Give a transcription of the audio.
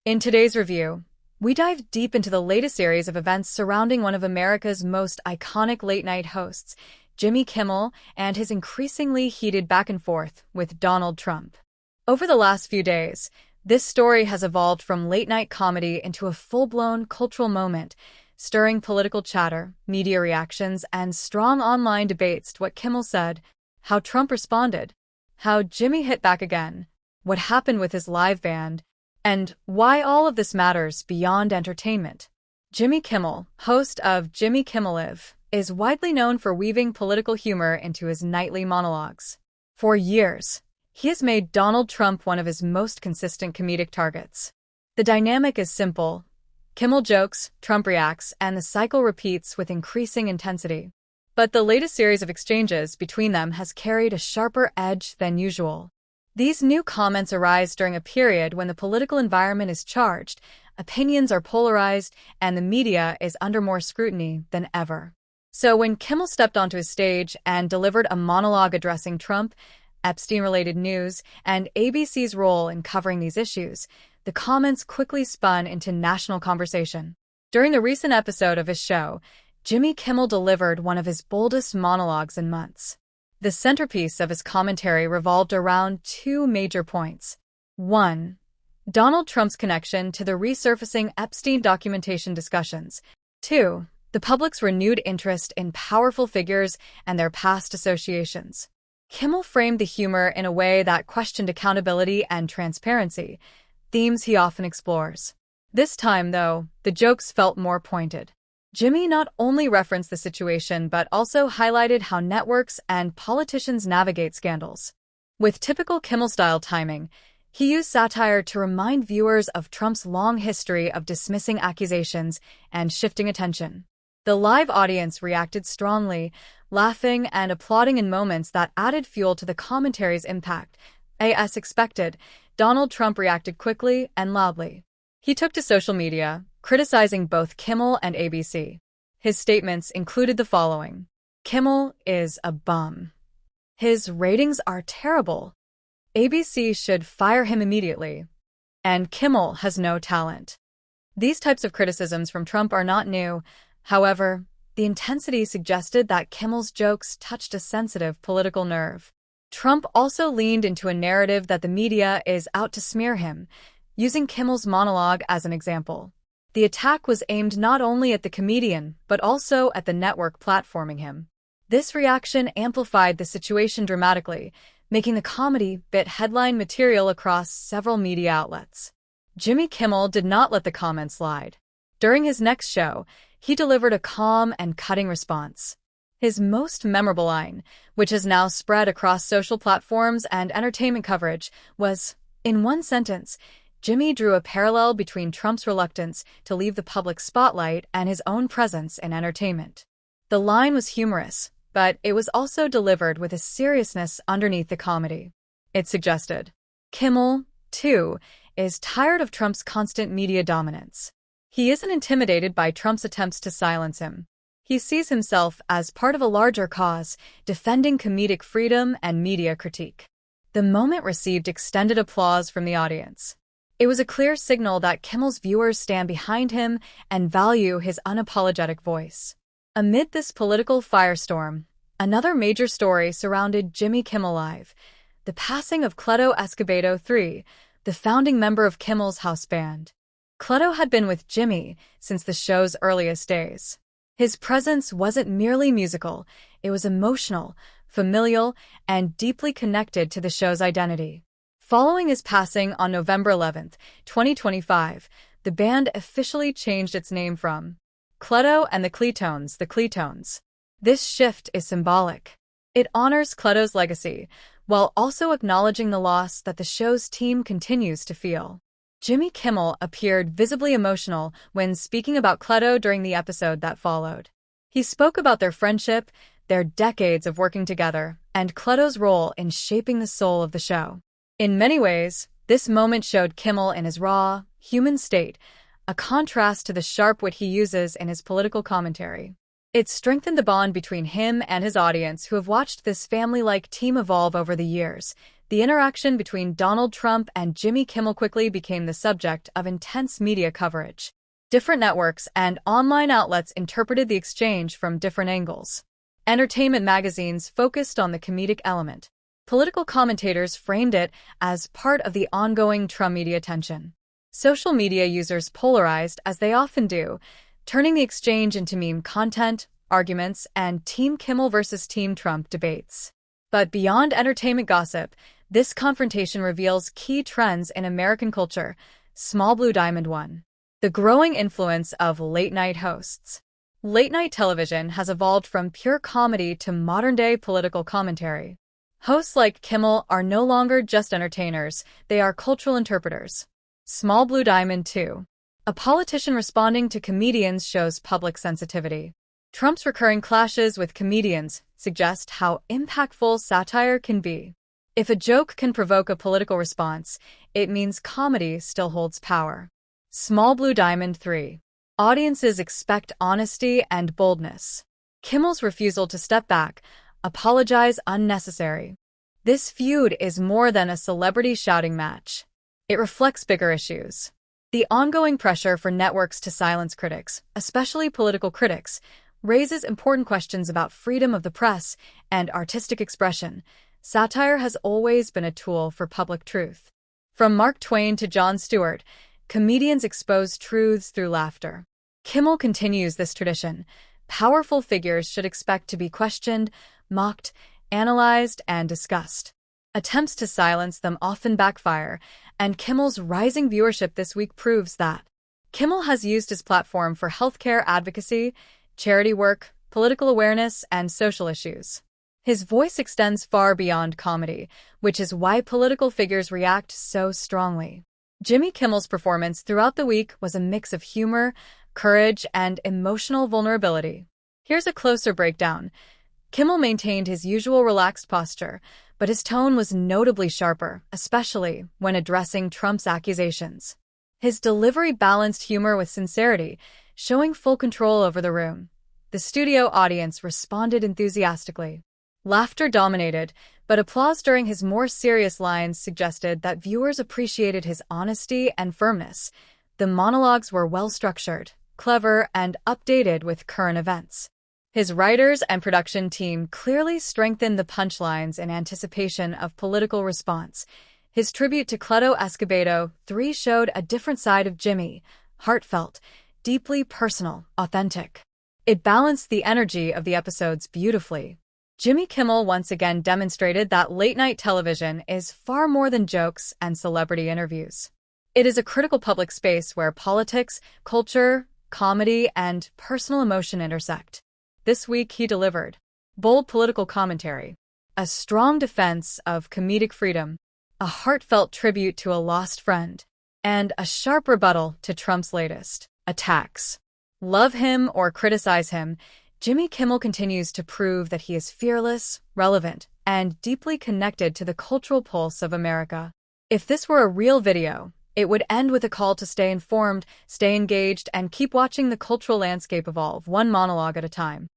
In today's review, we dive deep into the latest series of events surrounding one of America's most iconic late-night hosts, Jimmy Kimmel, and his increasingly heated back and forth with Donald Trump. Over the last few days, this story has evolved from late-night comedy into a full-blown cultural moment, stirring political chatter, media reactions, and strong online debates. What Kimmel said, how Trump responded, how Jimmy hit back again, what happened with his live band, and why all of this matters beyond entertainment. Jimmy Kimmel, host of Jimmy Kimmel Live, is widely known for weaving political humor into his nightly monologues. For years, he has made Donald Trump one of his most consistent comedic targets. The dynamic is simple. Kimmel jokes, Trump reacts, and the cycle repeats with increasing intensity. But the latest series of exchanges between them has carried a sharper edge than usual. These new comments arise during a period when the political environment is charged, opinions are polarized, and the media is under more scrutiny than ever. So when Kimmel stepped onto his stage and delivered a monologue addressing Trump, Epstein-related news, and ABC's role in covering these issues, the comments quickly spun into national conversation. During a recent episode of his show, Jimmy Kimmel delivered one of his boldest monologues in months. The centerpiece of his commentary revolved around two major points. 1. Donald Trump's connection to the resurfacing Epstein documentation discussions. 2. The public's renewed interest in powerful figures and their past associations. Kimmel framed the humor in a way that questioned accountability and transparency, themes he often explores. This time, though, the jokes felt more pointed. Jimmy not only referenced the situation but also highlighted how networks and politicians navigate scandals. With typical Kimmel-style timing, he used satire to remind viewers of Trump's long history of dismissing accusations and shifting attention. The live audience reacted strongly, laughing and applauding in moments that added fuel to the commentary's impact. As expected, Donald Trump reacted quickly and loudly. He took to social media, criticizing both Kimmel and ABC. His statements included the following: Kimmel is a bum. His ratings are terrible. ABC should fire him immediately. And Kimmel has no talent. These types of criticisms from Trump are not new. However, the intensity suggested that Kimmel's jokes touched a sensitive political nerve. Trump also leaned into a narrative that the media is out to smear him, using Kimmel's monologue as an example. The attack was aimed not only at the comedian, but also at the network platforming him. This reaction amplified the situation dramatically, making the comedy bit headline material across several media outlets. Jimmy Kimmel did not let the comments slide. During his next show, he delivered a calm and cutting response. His most memorable line, which has now spread across social platforms and entertainment coverage, was, in one sentence, Jimmy drew a parallel between Trump's reluctance to leave the public spotlight and his own presence in entertainment. The line was humorous, but it was also delivered with a seriousness underneath the comedy. It suggested, Kimmel, too, is tired of Trump's constant media dominance. He isn't intimidated by Trump's attempts to silence him. He sees himself as part of a larger cause, defending comedic freedom and media critique. The moment received extended applause from the audience. It was a clear signal that Kimmel's viewers stand behind him and value his unapologetic voice. Amid this political firestorm, another major story surrounded Jimmy Kimmel Live, the passing of Cleto Escobedo III, the founding member of Kimmel's house band. Cleto had been with Jimmy since the show's earliest days. His presence wasn't merely musical, it was emotional, familial, and deeply connected to the show's identity. Following his passing on November 11, 2025, the band officially changed its name from Cleto and the Cletones. This shift is symbolic. It honors Cleto's legacy, while also acknowledging the loss that the show's team continues to feel. Jimmy Kimmel appeared visibly emotional when speaking about Cleto during the episode that followed. He spoke about their friendship, their decades of working together, and Cleto's role in shaping the soul of the show. In many ways, this moment showed Kimmel in his raw, human state, a contrast to the sharp wit he uses in his political commentary. It strengthened the bond between him and his audience, who have watched this family-like team evolve over the years, The interaction between Donald Trump and Jimmy Kimmel quickly became the subject of intense media coverage. Different networks and online outlets interpreted the exchange from different angles. Entertainment magazines focused on the comedic element. Political commentators framed it as part of the ongoing Trump media tension. Social media users polarized, as they often do, turning the exchange into meme content, arguments, and Team Kimmel versus Team Trump debates. But beyond entertainment gossip, this confrontation reveals key trends in American culture. Small Blue Diamond 1. The growing influence of late-night hosts. Late-night television has evolved from pure comedy to modern-day political commentary. Hosts like Kimmel are no longer just entertainers, they are cultural interpreters. Small Blue Diamond 2. A politician responding to comedians shows public sensitivity. Trump's recurring clashes with comedians suggest how impactful satire can be. If a joke can provoke a political response, it means comedy still holds power. Small Blue Diamond 3. Audiences expect honesty and boldness. Kimmel's refusal to step back, apologize unnecessary. This feud is more than a celebrity shouting match. It reflects bigger issues. The ongoing pressure for networks to silence critics, especially political critics, raises important questions about freedom of the press and artistic expression. Satire has always been a tool for public truth. From Mark Twain to Jon Stewart, comedians expose truths through laughter. Kimmel continues this tradition. Powerful figures should expect to be questioned, mocked, analyzed, and discussed. Attempts to silence them often backfire, and Kimmel's rising viewership this week proves that. Kimmel has used his platform for healthcare advocacy, charity work, political awareness, and social issues. His voice extends far beyond comedy, which is why political figures react so strongly. Jimmy Kimmel's performance throughout the week was a mix of humor, courage, and emotional vulnerability. Here's a closer breakdown. Kimmel maintained his usual relaxed posture, but his tone was notably sharper, especially when addressing Trump's accusations. His delivery balanced humor with sincerity, showing full control over the room. The studio audience responded enthusiastically. Laughter dominated, but applause during his more serious lines suggested that viewers appreciated his honesty and firmness. The monologues were well-structured, clever, and updated with current events. His writers and production team clearly strengthened the punchlines in anticipation of political response. His tribute to Cleto Escobedo III showed a different side of Jimmy, heartfelt, deeply personal, authentic. It balanced the energy of the episodes beautifully. Jimmy Kimmel once again demonstrated that late-night television is far more than jokes and celebrity interviews. It is a critical public space where politics, culture, comedy, and personal emotion intersect. This week he delivered bold political commentary, a strong defense of comedic freedom, a heartfelt tribute to a lost friend, and a sharp rebuttal to Trump's latest attacks. Love him or criticize him, Jimmy Kimmel continues to prove that he is fearless, relevant, and deeply connected to the cultural pulse of America. If this were a real video, it would end with a call to stay informed, stay engaged, and keep watching the cultural landscape evolve one monologue at a time.